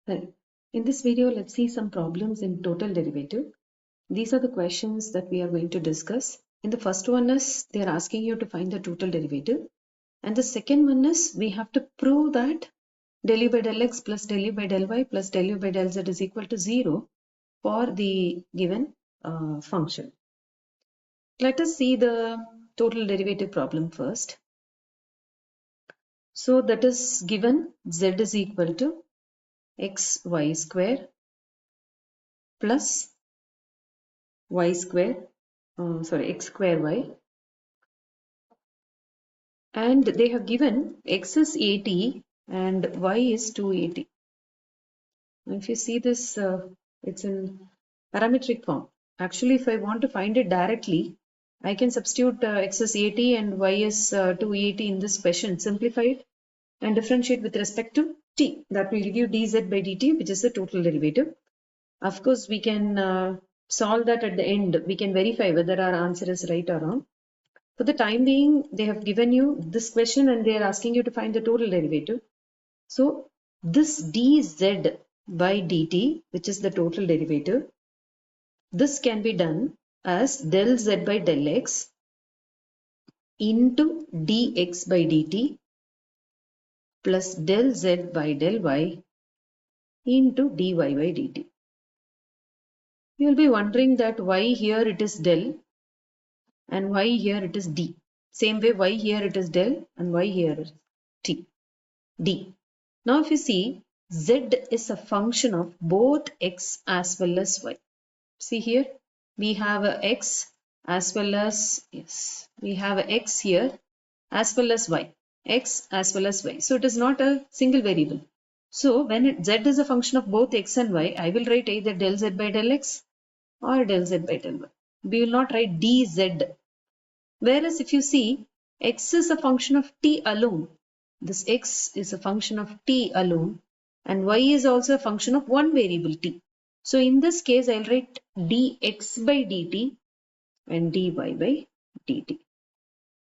Right. In this video, let's see some problems in total derivative. These are the questions that we are going to discuss. In the first one is they are asking you to find the total derivative. And the second one is we have to prove that del u by del x plus del u by del y plus del u by del z is equal to 0 for the given function. Let us see the total derivative problem first. So that is given z is equal to x y square plus y square, x square y, and they have given x is 80 and y is 280. If you see this, it's in parametric form. Actually, if I want to find it directly, I can substitute x is 80 and y is 280 in this question, simplify it and differentiate with respect to t. That will give you dz by dt, which is the total derivative. Of course, we can solve that at the end. We can verify whether our answer is right or wrong. For the time being, they have given you this question and they are asking you to find the total derivative. So this dz by dt, which is the total derivative, this can be done as del z by del x into dx by dt plus del z by del y into dy by dt. You will be wondering that why here it is del and why here it is d. Same way, why here it is del and why here is d. Now if you see, z is a function of both x as well as y. See here, we have a x as well as, we have a x here as well as y. X as well as y. So it is not a single variable. So when z is a function of both x and y, I will write either del z by del x or del z by del y. We will not write dz. Whereas if you see, x is a function of t alone. This x is a function of t alone and y is also a function of one variable t. So in this case, I'll write dx by dt and dy by dt.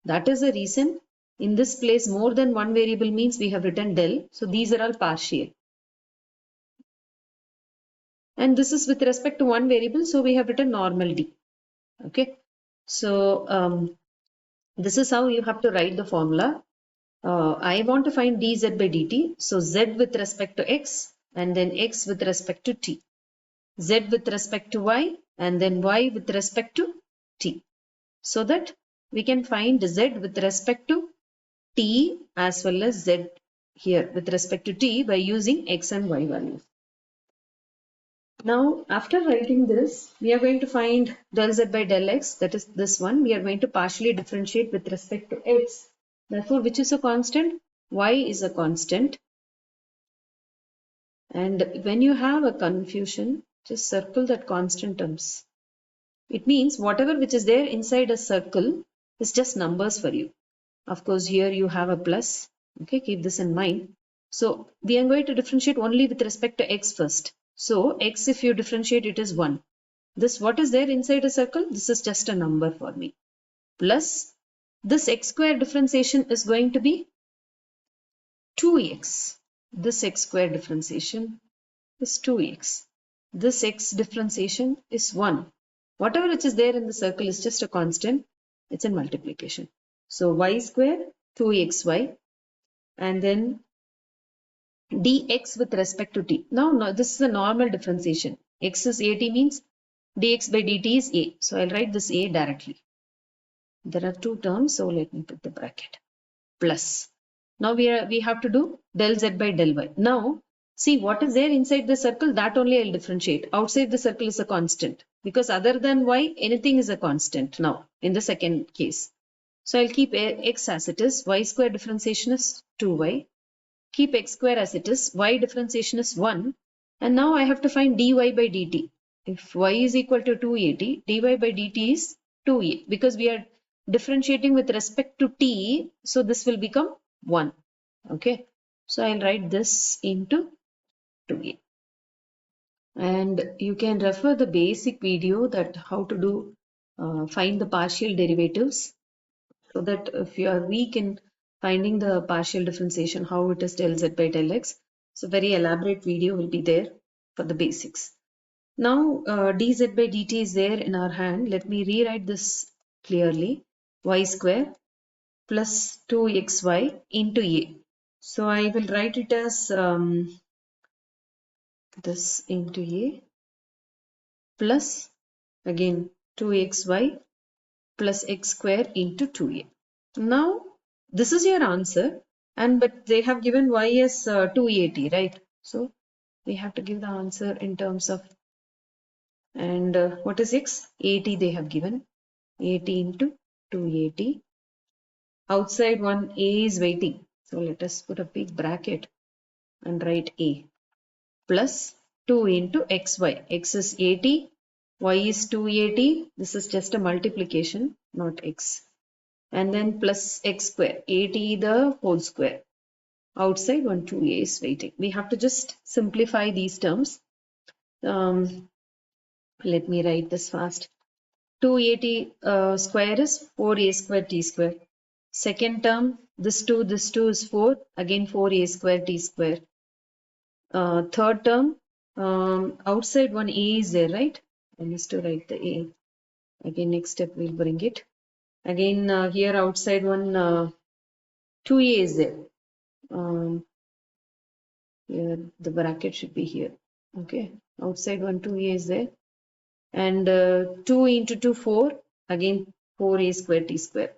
That is the reason in this place more than one variable means we have written del. So these are all partial. And this is with respect to one variable. So we have written normal d. Okay. So this is how you have to write the formula. I want to find dz by dt. So z with respect to x and then x with respect to t. Z with respect to y and then y with respect to t. So that we can find z with respect to t as well as z here with respect to t by using x and y values. Now after writing this, we are going to find del z by del x, that is this one. We are going to partially differentiate with respect to x. Therefore, which is a constant? Y is a constant. And when you have a confusion, just circle that constant terms. It means whatever which is there inside a circle is just numbers for you. Of course, here you have a plus. Okay, keep this in mind. So we are going to differentiate only with respect to x first. So x, if you differentiate, it is 1. This, what is there inside a circle? This is just a number for me. Plus this x square differentiation is going to be 2x. This x square differentiation is 2x. This x differentiation is 1. Whatever which is there in the circle is just a constant. It's in multiplication. So y square 2xy and then dx with respect to t. Now this is a normal differentiation. X is 80 means dx by dt is a. So I'll write this a directly. There are two terms, so let me put the bracket. Plus. Now we have to do del z by del y. Now see what is there inside the circle, that only I'll differentiate. Outside the circle is a constant because other than y, anything is a constant now in the second case. So I'll keep x as it is. Y square differentiation is 2y. Keep x square as it is. Y differentiation is 1. And now I have to find dy by dt. If y is equal to 280, dy by dt is 2a because we are differentiating with respect to t. So this will become 1. Okay. So I'll write this into 2a. And you can refer the basic video that how to do find the partial derivatives, so that if you are weak in finding the partial differentiation, how it is del z by del x, So very elaborate video will be there for the basics. Now dz by dt is there in our hand. Let me rewrite this clearly. Y square plus 2xy into a. So I will write it as this into a plus again 2xy plus x square into 2a. Now this is your answer, and but they have given y as 280, right? So we have to give the answer in terms of, and what is x? 80 they have given. 80 into 280. Outside one a is waiting. So let us put a big bracket and write a plus 2 into xy. X is 80, y is 280. This is just a multiplication, not x. And then plus x square, 80 the whole square. Outside one 2a is waiting. We have to just simplify these terms. Let me write this fast. 280 square is 4a square t square. Second term, this 2 is 4. Again 4a square t square. Third term, outside one a is there, right? I used to write the a. Again next step we'll bring it. Again here outside one 2a is there. Here the bracket should be here. Okay, outside one 2a is there. And 2 into 2, 4. Again 4a square t square.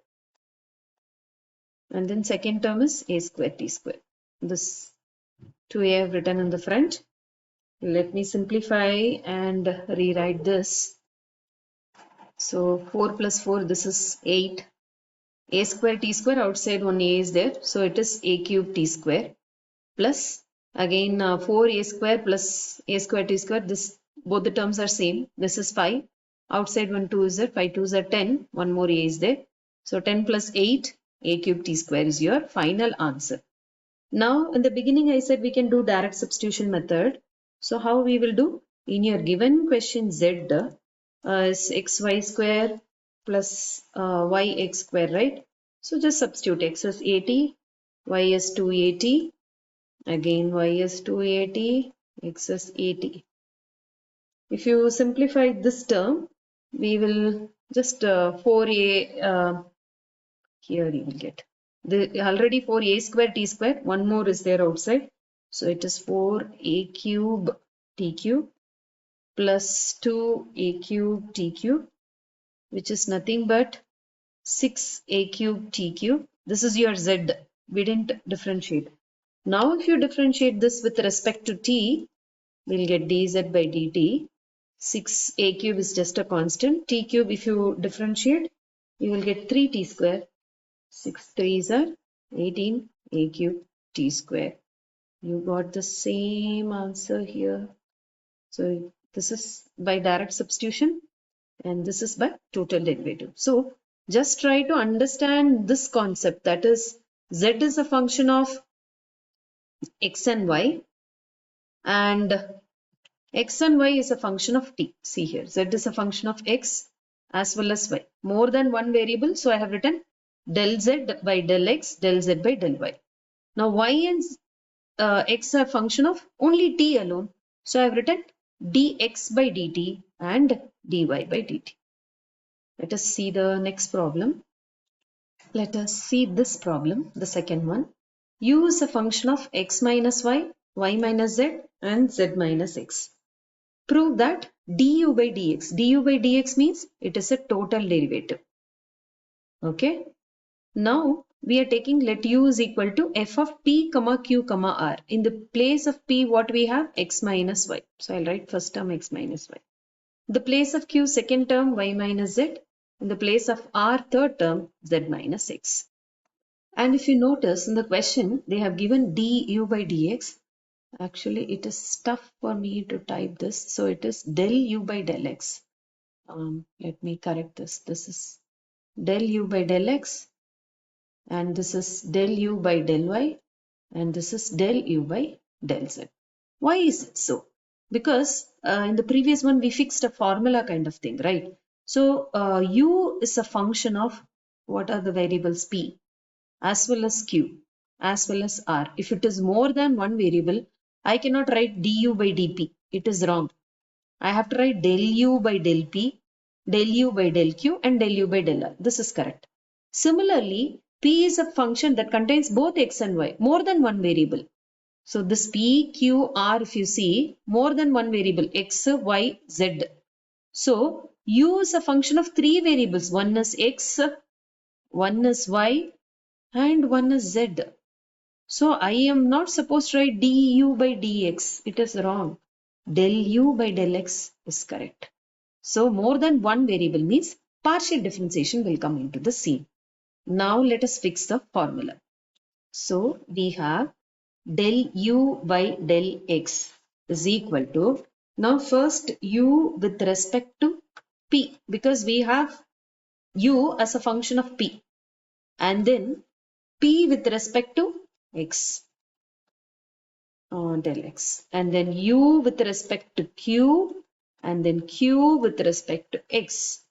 And then second term is a square t square. This 2a I have written in the front. Let me simplify and rewrite this. So 4 plus 4, this is 8. A square t square, outside one a is there. So it is a cube t square plus again 4a square plus a square t square. This both the terms are same. This is 5. Outside one 2 is there. 5 2s are 10. One more a is there. So 10 plus 8, a cube t square is your final answer. Now in the beginning I said we can do direct substitution method. So how we will do? In your given question z is xy square plus yx square, right? So just substitute. X is 80, y is 280, again y is 280, x is 80. If you simplify this term, we will just 4a here you will get. Already 4a square t square, one more is there outside. So it is 4a cube t cube plus 2a cube t cube, which is nothing but 6a cube t cube. This is your z. We didn't differentiate. Now if you differentiate this with respect to t, we'll get dz by dt. 6a cube is just a constant. T cube, if you differentiate, you will get 3t square. 6 3s are 18 a cube t square. You got the same answer here. So this is by direct substitution and this is by total derivative. So just try to understand this concept, that is z is a function of x and y, and x and y is a function of t. See here, z is a function of x as well as y. More than one variable, so I have written del z by del x, del z by del y. Now y and x are function of only t alone. So I have written dx by dt and dy by dt. Let us see the next problem. Let us see this problem, the second one. U is a function of x minus y, y minus z and z minus x. Prove that du by dx means it is a total derivative. Okay. Now we are taking, let u is equal to f of p comma q comma r. In the place of p, what we have? X minus y. So I'll write first term x minus y. In the place of q, second term y minus z. In the place of r, third term z minus x. And if you notice in the question, they have given du by dx. Actually, it is tough for me to type this. So it is del u by del x. Let me correct this. This is del u by del x. And this is del u by del y, and this is del u by del z. Why is it so? Because in the previous one we fixed a formula kind of thing, right? So u is a function of what are the variables p as well as q as well as r. If it is more than one variable, I cannot write du by dp. It is wrong. I have to write del u by del p, del u by del q, and del u by del r. This is correct. Similarly, p is a function that contains both x and y, more than one variable. So this p, q, r, if you see, more than one variable, x, y, z. So u is a function of three variables. One is x, one is y, and one is z. So I am not supposed to write du by dx. It is wrong. Del u by del x is correct. So more than one variable means partial differentiation will come into the scene. Now let us fix the formula. So we have del u by del x is equal to, now first u with respect to p, because we have u as a function of p, and then p with respect to x, del x, and then u with respect to q, and then q with respect to x,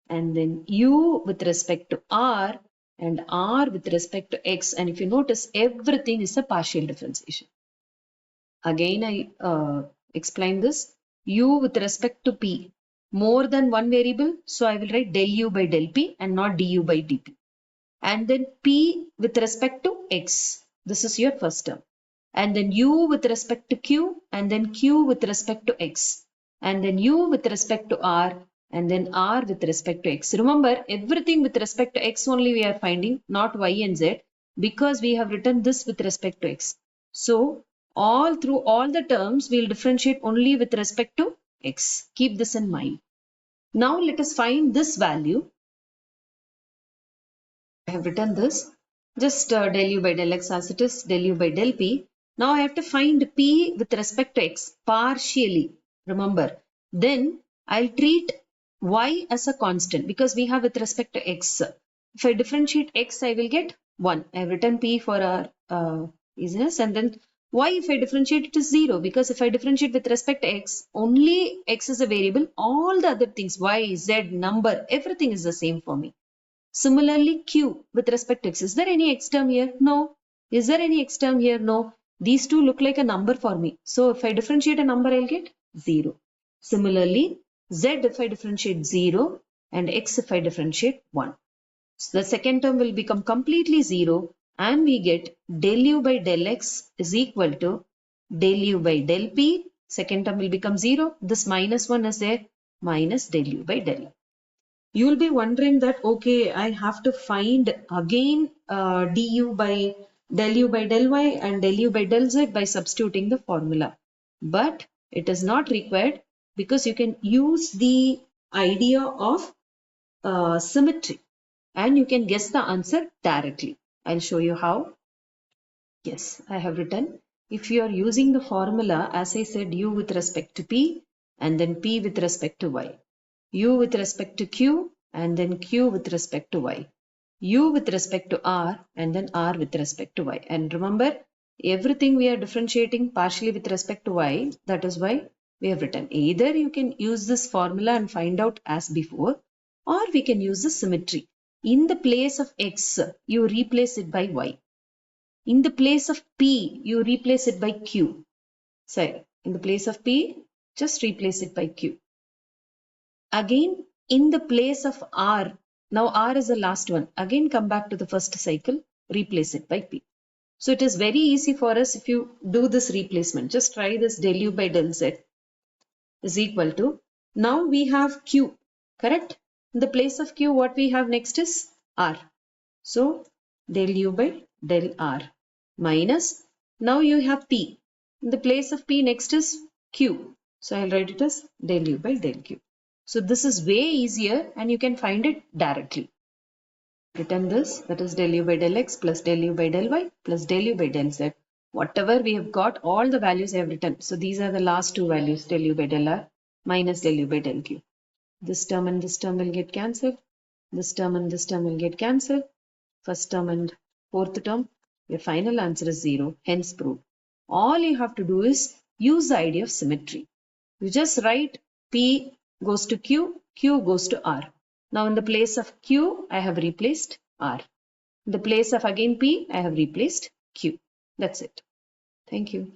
and then u with respect to r, and r with respect to x. And if you notice, everything is a partial differentiation. Again, I explain this. U with respect to p, more than one variable, so I will write del u by del p and not du by dp. And then p with respect to x, this is your first term. And then u with respect to q, and then q with respect to x, and then u with respect to r, and then r with respect to x. Remember, everything with respect to x only we are finding, not y and z, because we have written this with respect to x. So all through all the terms, we'll differentiate only with respect to x. Keep this in mind. Now let us find this value. I have written this, just del u by del x as it is, del u by del p. Now I have to find p with respect to x partially. Remember, then I'll treat y as a constant because we have with respect to x. If I differentiate x, I will get 1. I have written p for our easiness, and then y, if I differentiate, it is 0, because if I differentiate with respect to x, only x is a variable. All the other things, y, z, number, everything is the same for me. Similarly, q with respect to x. Is there any x term here? No. Is there any x term here? No. These two look like a number for me. So if I differentiate a number, I'll get 0. Similarly, z if I differentiate 0, and x if I differentiate 1. So the second term will become completely 0, and we get del u by del x is equal to del u by del p. Second term will become 0. This minus 1 is there, minus del u by del x. You will be wondering that, okay, I have to find again du by del u by del y and del u by del z by substituting the formula. But it is not required, because you can use the idea of symmetry and you can guess the answer directly. I'll show you how. Yes, I have written. If you are using the formula, as I said, u with respect to p, and then p with respect to y, u with respect to q, and then q with respect to y, u with respect to r, and then r with respect to y. And remember, everything we are differentiating partially with respect to y. That is why we have written. Either you can use this formula and find out as before, or we can use the symmetry. In the place of x, you replace it by y. In the place of p, you replace it by q. So in the place of p, just replace it by q. Again, in the place of r, now r is the last one. Again, come back to the first cycle, replace it by p. So it is very easy for us if you do this replacement. Just try this del u by del z is equal to, now we have q, correct? In the place of q, what we have next is r. So del u by del r minus, now you have p. In the place of p, next is q. So I'll write it as del u by del q. So this is way easier and you can find it directly. Written this, that is del u by del x plus del u by del y plus del u by del z. Whatever we have got, all the values I have written. So these are the last two values, del u by del r minus del u by del q. This term and this term will get cancelled. This term and this term will get cancelled. First term and fourth term. Your final answer is 0, hence proved. All you have to do is use the idea of symmetry. You just write P goes to Q, Q goes to R. Now in the place of Q, I have replaced R. In the place of again P, I have replaced Q. That's it. Thank you.